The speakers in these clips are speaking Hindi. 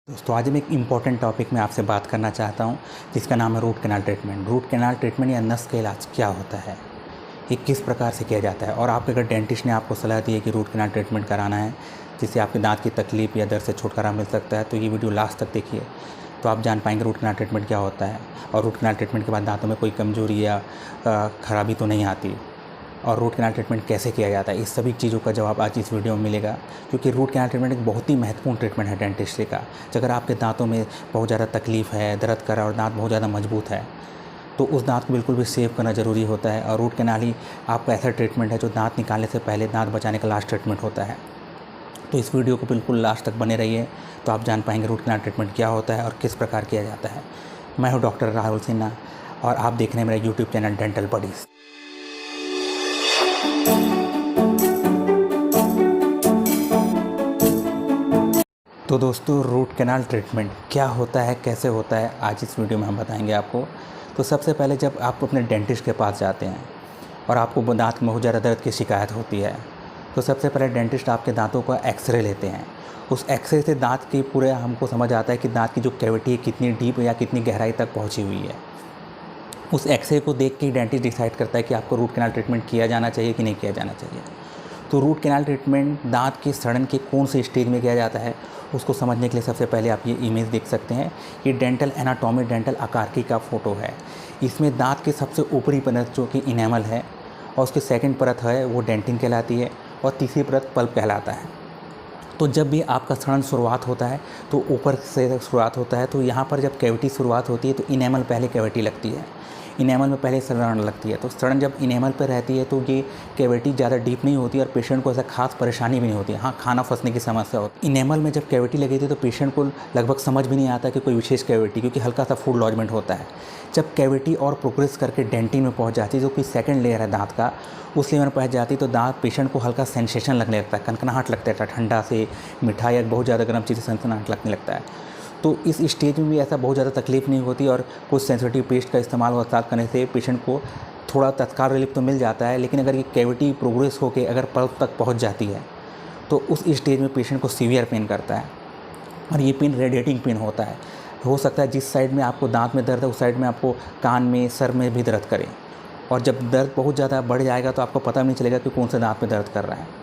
दोस्तों आज मैं एक इम्पॉर्टेंट टॉपिक में आपसे बात करना चाहता हूं, जिसका नाम है root canal treatment. Root canal treatment या नस का इलाज क्या होता है, ये किस प्रकार से किया जाता है, और आपके अगर डेंटिस्ट ने आपको सलाह दी है कि रूट कैनाल ट्रीटमेंट कराना है जिससे आपके दांत की तकलीफ या दर्द से छुटकारा मिल सकता है, तो ये वीडियो लास्ट तक देखिए तो आप जान पाएंगे रूट कैनाल ट्रीटमेंट क्या होता है और रूट कैनाल ट्रीटमेंट के बाद दांतों में कोई कमजोरी या खराबी तो नहीं आती, और रूट कैनाल ट्रीटमेंट कैसे किया जाता है। इस सभी चीज़ों का जवाब आज इस वीडियो में मिलेगा, क्योंकि रूट कैनाल ट्रीटमेंट एक बहुत ही महत्वपूर्ण ट्रीटमेंट है डेंटिस्ट्री का। अगर आपके दांतों में बहुत ज़्यादा तकलीफ़ है, दर्द कर रहा है और दांत बहुत ज़्यादा मजबूत है, तो उस दांत को बिल्कुल भी सेव करना ज़रूरी होता है। और रूट कैनाल ही आपका ऐसा ट्रीटमेंट है जो दांत निकालने से पहले दांत बचाने का लास्ट ट्रीटमेंट होता है। तो इस वीडियो को बिल्कुल लास्ट तक बने रहिए, तो आप जान पाएंगे रूट कैनाल ट्रीटमेंट क्या होता है और किस प्रकार किया जाता है। मैं हूँ डॉक्टर राहुल सिन्हा और आप देख रहे हैं मेरा यूट्यूब चैनल डेंटल बडीज़। तो दोस्तों रूट कैनाल ट्रीटमेंट क्या होता है, कैसे होता है, आज इस वीडियो में हम बताएंगे आपको। तो सबसे पहले जब आप अपने डेंटिस्ट के पास जाते हैं और आपको दांत में बहुत ज़्यादा दर्द की शिकायत होती है, तो सबसे पहले डेंटिस्ट आपके दांतों का एक्सरे लेते हैं। उस एक्सरे से दांत की पूरे हमको समझ आता है कि दांत की जो कैविटी है कितनी डीप या कितनी गहराई तक पहुँची हुई है। उस एक्सरे को देख के डेंटिस्ट डिसाइड करता है कि आपको रूट कैनाल ट्रीटमेंट किया जाना चाहिए कि नहीं किया जाना चाहिए। तो रूट कैनाल ट्रीटमेंट दांत की सड़न के कौन से स्टेज में किया जाता है, उसको समझने के लिए सबसे पहले आप ये इमेज देख सकते हैं। ये डेंटल एनाटॉमी डेंटल आकारिकी का फ़ोटो है। इसमें दांत के सबसे ऊपरी परत जो कि इनेमल है, और उसकी सेकंड परत है वो डेंटिन कहलाती है, और तीसरी परत पल्प कहलाता है। तो जब भी आपका सड़न शुरुआत होता है तो ऊपर से शुरुआत होता है। तो यहाँ पर जब कैविटी शुरुआत होती है तो इनेमल पहले कैविटी लगती है, इनेमल में पहले सड़न लगती है। तो सड़न जब इनेमल पर रहती है तो ये कैविटी ज़्यादा डीप नहीं होती और पेशेंट को ऐसा खास परेशानी भी नहीं होती। हाँ, खाना फंसने की समस्या होती है। इनेमल में जब कैविटी लगी थी तो पेशेंट को लगभग समझ भी नहीं आता कि कोई विशेष कैविटी, क्योंकि हल्का सा फूड लॉजमेंट होता है। जब कैविटी और प्रोग्रेस करके डेंटिन में पहुँच जाती है, जो कि सेकेंड लेयर है दांत का, उस लेयर में पहुँच जाती है तो दांत पेशेंट को हल्का सेंसेशन लगने लगता है, कनकनाहट लगता है, ठंडा से मीठा या बहुत ज़्यादा गर्म चीज़ से सनसनाहट लगने लगता है। तो इस स्टेज में भी ऐसा बहुत ज़्यादा तकलीफ़ नहीं होती, और कुछ सेंसिटिव पेस्ट का इस्तेमाल और साथ करने से पेशेंट को थोड़ा तत्काल रिलीफ तो मिल जाता है। लेकिन अगर ये कैविटी प्रोग्रेस होकर अगर पल्प तक पहुंच जाती है तो उस स्टेज में पेशेंट को सीवियर पेन करता है, और ये पेन रेडिएटिंग पेन होता है। हो सकता है जिस साइड में आपको दांत में दर्द है उस साइड में आपको कान में, सर में भी दर्द करे, और जब दर्द बहुत ज़्यादा बढ़ जाएगा तो आपको पता नहीं चलेगा कि कौन से दांत में दर्द कर रहा है।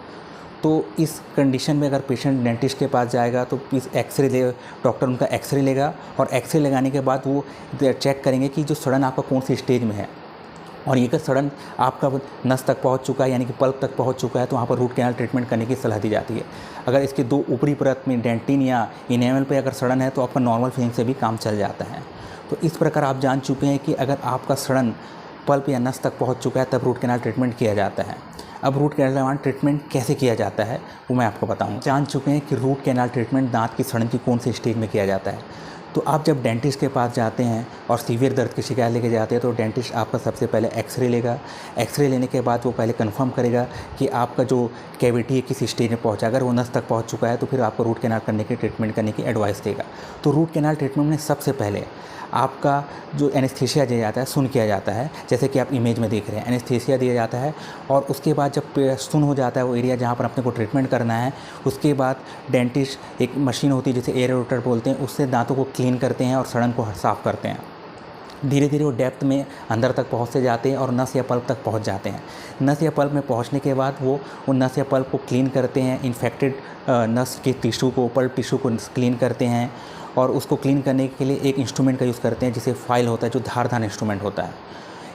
तो इस कंडीशन में अगर पेशेंट डेंटिस्ट के पास जाएगा तो इस एक्सरे ले, डॉक्टर उनका एक्सरे लेगा, और एक्सरे लगाने के बाद वो चेक करेंगे कि जो सड़न आपका कौन सी स्टेज में है, और ये अगर सड़न आपका नस तक पहुंच चुका है यानी कि पल्प तक पहुंच चुका है तो वहाँ पर रूट कैनाल ट्रीटमेंट करने की सलाह दी जाती है। अगर इसके दो ऊपरी परत में डेंटिन या इनेमल पे अगर सड़न है तो आपका नॉर्मल फिलिंग से भी काम चल जाता है। तो इस प्रकार आप जान चुके हैं कि अगर आपका सड़न पल्प या नस तक पहुँच चुका है तब रूट कैनाल ट्रीटमेंट किया जाता है। अब रूट कैनाल ट्रीटमेंट कैसे किया जाता है वो मैं आपको बताऊं। जान चुके हैं कि रूट कैनाल ट्रीटमेंट दांत की सड़न की कौन से स्टेज में किया जाता है। तो आप जब डेंटिस्ट के पास जाते हैं और सीवियर दर्द की शिकायत लेके जाते हैं तो डेंटिस्ट आपका सबसे पहले एक्सरे लेगा। एक्सरे लेने के बाद वो पहले कंफर्म करेगा कि आपका जो कैविटी है किस स्टेज में पहुंचा। अगर वो नस तक पहुंच चुका है तो फिर आपको रूट कैनाल करने की ट्रीटमेंट करने की एडवाइस देगा। तो रूट कैनाल ट्रीटमेंट में सबसे पहले आपका जो एनेस्थीसिया दिया जाता है, सुन किया जाता है, जैसे कि आप इमेज में देख रहे हैं एनेस्थीसिया दिया जाता है। और उसके बाद जब सुन हो जाता है वो एरिया जहाँ पर अपने को ट्रीटमेंट करना है, उसके बाद डेंटिस्ट एक मशीन होती है जिसे एयरोटर बोलते हैं, उससे दांतों को क्लीन करते हैं और सड़न को साफ़ करते हैं। धीरे धीरे वो डेप्थ में अंदर तक पहुँचते जाते हैं और नस या पल्प तक पहुँच जाते हैं। नस या पल्प में पहुँचने के बाद वो उन नस या पल्प को क्लीन करते हैं, इन्फेक्टेड नस के टिश्यू को, पल्प टिश्यू को क्लीन करते हैं, और उसको क्लीन करने के लिए एक इंस्ट्रूमेंट का यूज़ करते हैं जिसे फाइल होता है, जो धारदार इंस्ट्रूमेंट होता है।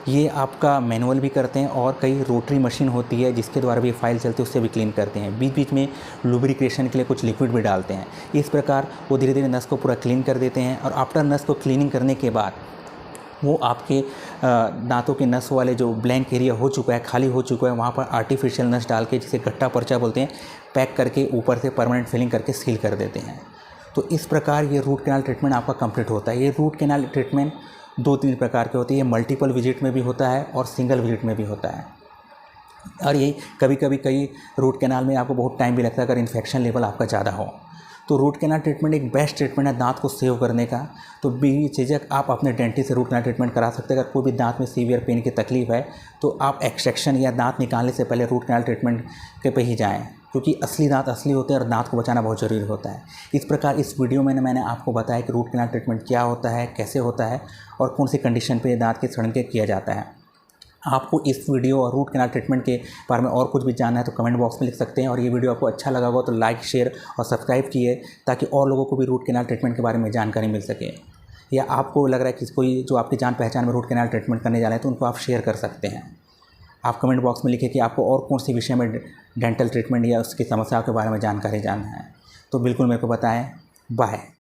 ये आपका मैनुअल भी करते हैं, और कई रोटरी मशीन होती है जिसके द्वारा भी फाइल चलती है, उससे भी क्लीन करते हैं। बीच बीच में लुब्रिकेशन के लिए कुछ लिक्विड भी डालते हैं। इस प्रकार वो धीरे धीरे नस को पूरा क्लीन कर देते हैं, और आफ्टर नस को क्लीनिंग करने के बाद वो आपके दांतों के नस वाले जो ब्लैंक एरिया हो चुका है, खाली हो चुका है, वहाँ पर आर्टिफिशियल नस डाल के, जिसे गट्टा पर्चा बोलते हैं, पैक करके ऊपर से परमानेंट फिलिंग करके सील कर देते हैं। तो इस प्रकार ये रूट कैनाल ट्रीटमेंट आपका कंप्लीट होता है। ये रूट कैनाल ट्रीटमेंट 2-3 प्रकार के होते हैं। ये मल्टीपल विजिट में भी होता है और सिंगल विजिट में भी होता है। और ये कभी कभी कई रूट कैनाल में आपको बहुत टाइम भी लगता है अगर इन्फेक्शन लेवल आपका ज़्यादा हो। तो रूट कैनाल ट्रीटमेंट एक बेस्ट ट्रीटमेंट है दांत को सेव करने का। तो बेझिझक आप अपने डेंटिस्ट से रूट कैनाल ट्रीटमेंट करा सकते हैं। अगर कोई भी दांत में सीवियर पेन की तकलीफ है तो आप एक्सट्रैक्शन या दांत निकालने से पहले रूट कैनाल ट्रीटमेंट के पे ही जाएँ। क्योंकि असली दांत असली होते हैं और दांत को बचाना बहुत ज़रूरी होता है। इस प्रकार इस वीडियो में मैंने आपको बताया कि रूट कैनाल ट्रीटमेंट क्या होता है, कैसे होता है और कौन सी कंडीशन पे दांत के सड़न के किया जाता है। आपको इस वीडियो और रूट कैनाल ट्रीटमेंट के बारे में और कुछ भी जानना है तो कमेंट बॉक्स में लिख सकते हैं। और ये वीडियो आपको अच्छा लगा हो तो लाइक, शेयर और सब्सक्राइब कीजिए ताकि और लोगों को भी रूट कैनाल ट्रीटमेंट के बारे में जानकारी मिल सके। या आपको लग रहा है कि कोई जो आपकी जान पहचान में रूट कैनाल ट्रीटमेंट करने जा रहे हैं तो उनको आप शेयर कर सकते हैं। आप कमेंट बॉक्स में लिखिए कि आपको और कौन सी विषय में डेंटल ट्रीटमेंट या उसकी समस्याओं के बारे में जानकारी जानना है तो बिल्कुल मेरे को बताएं। बाय।